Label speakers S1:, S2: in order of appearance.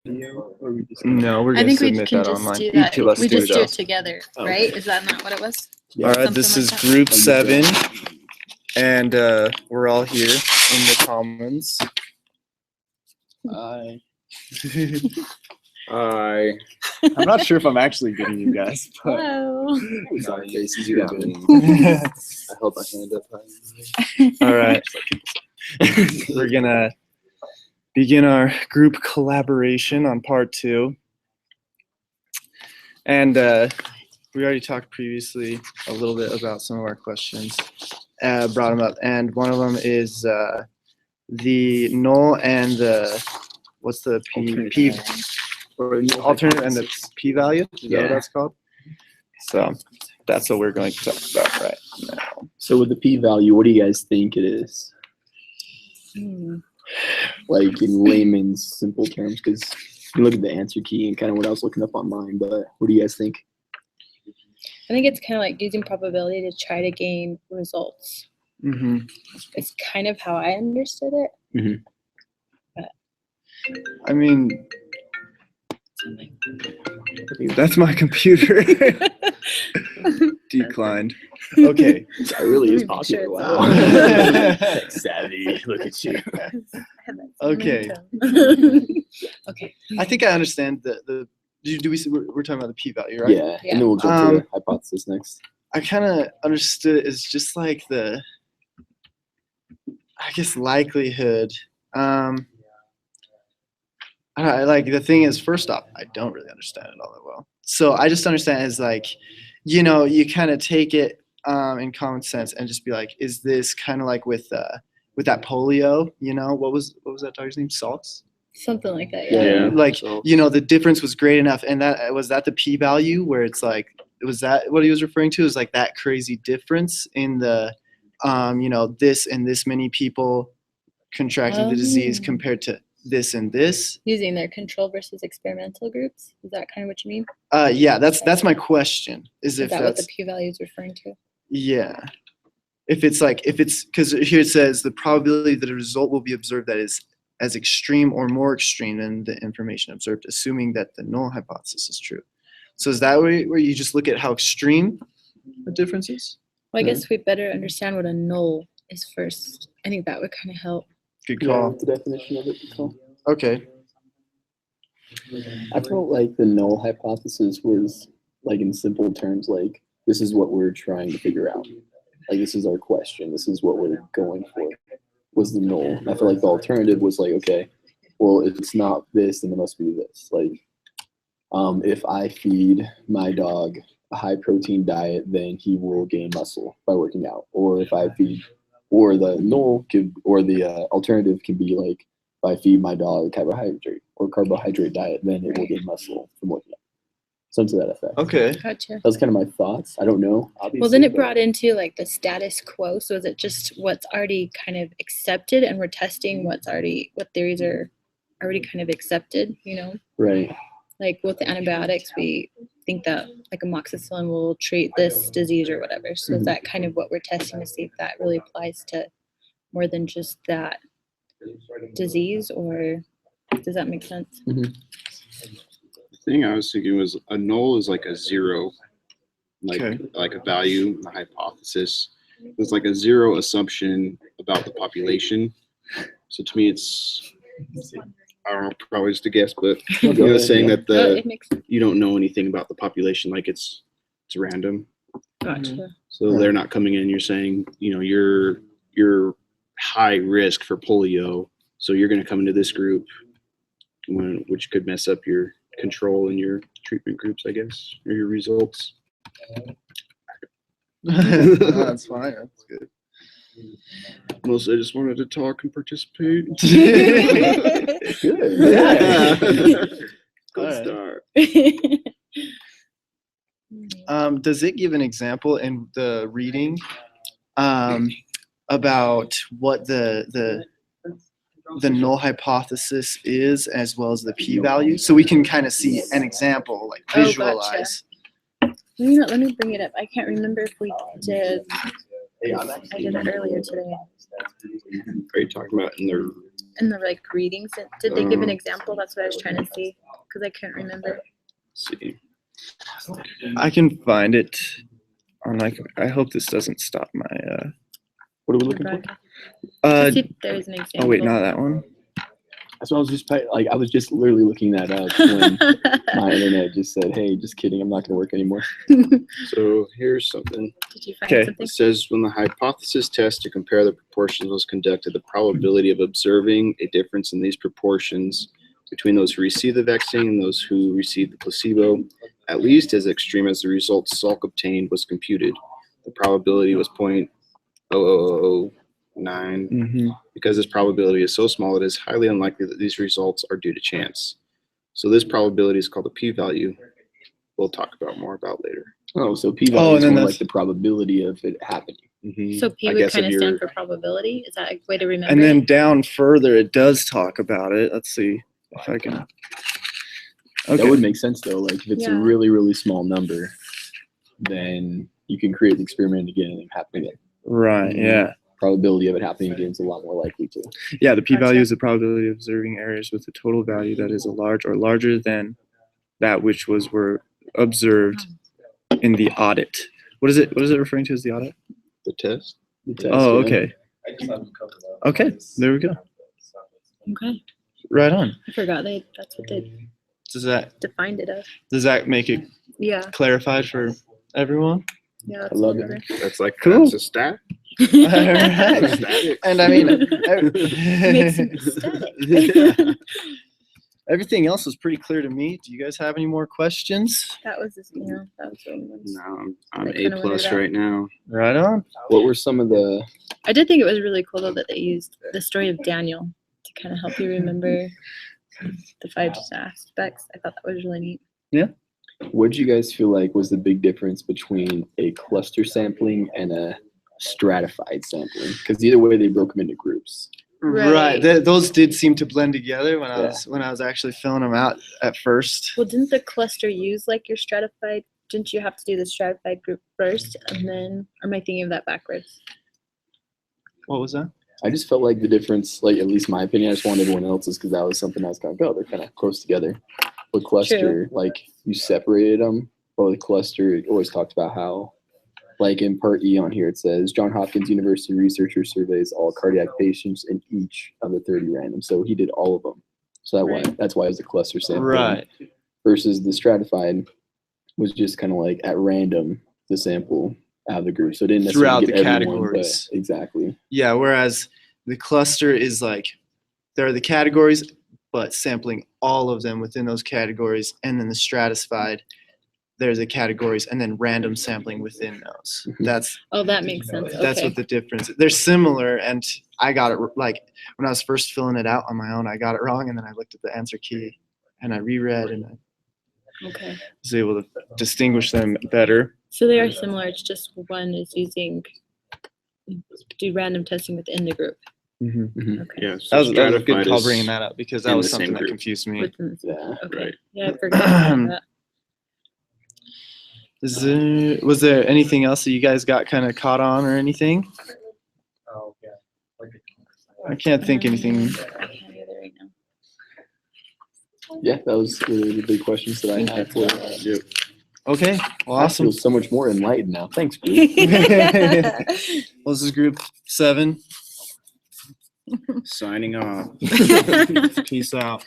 S1: Or we just
S2: No, we're
S3: I
S2: gonna
S3: think we
S2: submit
S3: can
S2: that
S3: just
S2: online.
S3: do that.
S2: Each of us
S3: We
S2: do
S3: just do it
S2: that.
S3: together,
S1: Oh,
S3: right?
S1: okay.
S3: Is that not what it was?
S2: All right,
S3: Something
S2: this
S3: like
S2: is
S3: that.
S2: group
S1: Like
S2: 7,
S1: that.
S2: and we're all here in the commons.
S1: I'm not sure if I'm actually getting you guys, but
S3: Hello.
S1: sorry, faces, you got me. I held my hand up high.
S2: All right, we're gonna begin our group collaboration on part 2. And we already talked previously a little bit about some of our questions, brought them up, and one of them is the null and the, what's the p or alternative and the p-value? Is that what
S1: Yeah.
S2: that's called? So that's what we're going to talk about right now.
S1: So with the p-value, what do you guys think it is? Like in layman's simple terms, because you can look at the answer key and kind of what I was looking up online, but what do you guys think?
S4: I think it's kind of like using probability to try to gain results.
S2: Mm-hmm.
S4: It's kind of how I understood it.
S2: I mean, that's my computer. Declined. Okay.
S1: That really is
S4: Let me make
S1: popular.
S4: sure
S1: Wow.
S4: it's
S1: Tech savvy. Look at you.
S2: Okay.
S4: Okay.
S2: I think I understand the do we we're talking about the p-value, right?
S1: Yeah. And then we'll jump to the hypothesis next.
S2: I kind of understood it as just like the, I guess, likelihood. Like the thing is, first off, I don't really understand it all that well. So I just understand it as like, you know, you kind of take it in common sense and just be like, is this kind of like with that polio? You know, what was that dog's name? Salts.
S4: Something like that.
S1: Yeah.
S4: Yeah.
S2: Like,
S1: So-
S2: you know, the difference was great enough, and that was that the p-value where it's like, was that what he was referring to? Is like that crazy difference in the, you know, this and this many people contracting the disease
S4: Oh.
S2: compared to this and this.
S4: Using their control versus experimental groups. Is that kind of what you mean?
S2: Yeah, that's my question. Is
S4: Is
S2: if
S4: that what the
S2: that's
S4: p-value is referring to?
S2: yeah, if it's because here it says the probability that a result will be observed that is as extreme or more extreme than the information observed, assuming that the null hypothesis is true. So is that where you just look at how extreme the difference is?
S4: Well, I guess we better understand what a null is first. I think that would kind of help.
S2: Good
S1: Yeah,
S2: call.
S1: what's the definition of it? Nicole?
S2: Okay.
S1: I felt like the null hypothesis was like in simple terms, like this is what we're trying to figure out. Like this is our question. This is what we're going for. Was the null. And I feel like the alternative was like, okay, well, if it's not this, then it must be this. Like, if I feed my dog a high protein diet, then he will gain muscle by working out. Or if I feed, or the null could, or the alternative can be like, if I feed my dog a carbohydrate diet, then it will gain muscle from working out. Something to that effect.
S2: Okay.
S4: Gotcha.
S1: That was kind of my thoughts. I don't know. Obviously,
S4: Well, then it
S1: but-
S4: brought into like the status quo. So is it just what's already kind of accepted and we're testing what theories are already kind of accepted, you know?
S1: Right.
S4: Like with the antibiotics, we think that like amoxicillin will treat this disease or whatever. So is that kind of what we're testing to see if that really applies to more than just that disease, or does that make sense?
S5: The thing I was thinking was a null is like a zero,
S2: Okay.
S5: like a value, a hypothesis. It's like a zero assumption about the population. So to me, it's, I don't know, probably just a guess, but
S1: Go
S5: you know,
S1: ahead,
S5: saying
S1: yeah.
S5: that
S4: It makes sense.
S5: you don't know anything about the population, like it's random.
S4: Gotcha.
S5: So they're not coming in. You're saying, you know, you're high risk for polio, so you're going to come into this group, which could mess up your control and your treatment groups, I guess, or your results.
S2: That's fine. That's good.
S5: Mostly, I just wanted to talk and participate.
S1: Good.
S5: Yeah. Good
S2: Alright.
S5: start.
S2: Does it give an example in the reading about what the null hypothesis is as well as the p-value, so we can kind of see an example, like
S4: Oh, gotcha.
S2: visualize?
S4: You know, let me bring it up. I can't remember if we did. I did it earlier today.
S5: Are you talking about in the,
S4: In the like readings, did they give an example? That's what I was trying to see because I couldn't remember.
S5: let's see.
S2: I can find it on like, I hope this doesn't stop my,
S1: What are we
S4: The
S1: looking for?
S4: broadcast.
S2: uh,
S4: To see if there's an example.
S2: oh wait, not that one.
S1: That's what I was just like. I was just literally looking that up when my internet just said, "Hey, just kidding. I'm not going to work anymore."
S5: So here's something.
S4: Did you find
S2: Okay.
S4: something?
S5: It says when the hypothesis test to compare the proportions was conducted, the probability of observing a difference in these proportions between those who received the vaccine and those who received the placebo, at least as extreme as the results Salk obtained, was computed. The probability was 0.00009.
S2: Mm-hmm.
S5: Because this probability is so small, it is highly unlikely that these results are due to chance. So this probability is called a p-value. We'll talk about more about later.
S1: Oh, so p-value
S2: and
S1: is
S2: then
S1: more
S2: that's-
S1: like the probability of it happening.
S4: So P
S5: I
S4: would
S5: guess
S4: kind
S5: if
S4: of stand
S5: you're-
S4: for probability. Is that a way to remember?
S2: And then
S4: it?
S2: down further, it does talk about it. Let's see if I can.
S1: That
S2: Okay.
S1: would make sense though. Like if it's a
S4: Yeah.
S1: really, really small number, then you can create the experiment again and it happen again.
S2: Right. Yeah.
S1: Probability of it happening again is a lot more likely to.
S2: Yeah. The p-value
S4: Gotcha.
S2: is the probability of observing errors with a total value that is a large or larger than that which were observed in the audit. What is it? What is it referring to as the audit?
S5: The test?
S1: The test,
S2: Oh,
S1: yeah.
S2: okay. Okay. There we go.
S4: Okay.
S2: Right on.
S4: I forgot that's what they
S2: Does that make it
S4: Yeah.
S2: clarified for everyone?
S4: Yeah.
S1: I love it.
S4: whatever.
S5: That's like,
S2: Cool.
S5: that's a stat?
S2: Alright.
S5: Static.
S2: And I mean,
S4: Makes me ecstatic.
S2: everything else was pretty clear to me. Do you guys have any more questions?
S4: That was just, that was really nice.
S5: No, I'm
S4: I
S5: A
S4: kinda
S5: plus
S4: wondered
S5: right now.
S2: Right on.
S1: What were some of the?
S4: I did think it was really cool though that they used the story of Daniel to kind of help you remember the 5 aspects. I thought that was really neat.
S1: What did you guys feel like was the big difference between a cluster sampling and a stratified sampling? Because either way, they broke them into groups.
S2: Right.
S4: Right.
S2: Those did seem to blend together when I
S1: Yeah.
S2: was actually filling them out at first.
S4: Well, didn't the cluster use like your stratified? Didn't you have to do the stratified group first and then? Or am I thinking of that backwards?
S2: What was that?
S1: I just felt like the difference, like at least my opinion, I just wanted everyone else's because that was something I was kind of, oh, they're kind of close together. But cluster, like you separated them, or the cluster it always talked about how, like in part E on here, it says Johns Hopkins University researcher surveys all cardiac patients in each of the 30 random. So he did all of them. So that's why it was a cluster sample.
S2: Right.
S1: Versus the stratified was just kind of like at random the sample out of the group. So it didn't necessarily
S2: Throughout
S1: get
S2: the
S1: everyone, but
S2: categories.
S1: exactly.
S2: Yeah. Whereas the cluster is like, there are the categories, but sampling all of them within those categories. And then the stratified, there's the categories and then random sampling within those. That's
S4: Oh, that makes sense.
S2: That's
S4: Okay.
S2: what the difference is. They're similar, and I got it like when I was first filling it out on my own, I got it wrong, and then I looked at the answer key and I reread and I
S4: Okay.
S2: was able to distinguish them better.
S4: So they are similar. It's just one is do random testing within the group.
S2: Mm-hmm.
S4: Okay.
S5: Yeah.
S2: That was a good
S5: stratified
S2: call
S5: is-
S2: bringing that up because that
S5: in
S2: was
S5: the same
S2: something that
S5: group.
S2: confused me.
S4: Within the-
S1: Yeah.
S4: okay.
S5: Right.
S4: Yeah, I forgot about that.
S2: Was there anything else that you guys got kind of caught on or anything? I can't think anything.
S4: I can't either right now.
S1: Yeah, that was really the big questions that I had for you.
S5: Yep.
S2: Okay, well,
S1: I
S2: awesome.
S1: feel so much more enlightened now. Thanks, group.
S2: Well, this is group 7.
S5: Signing off.
S2: Peace out.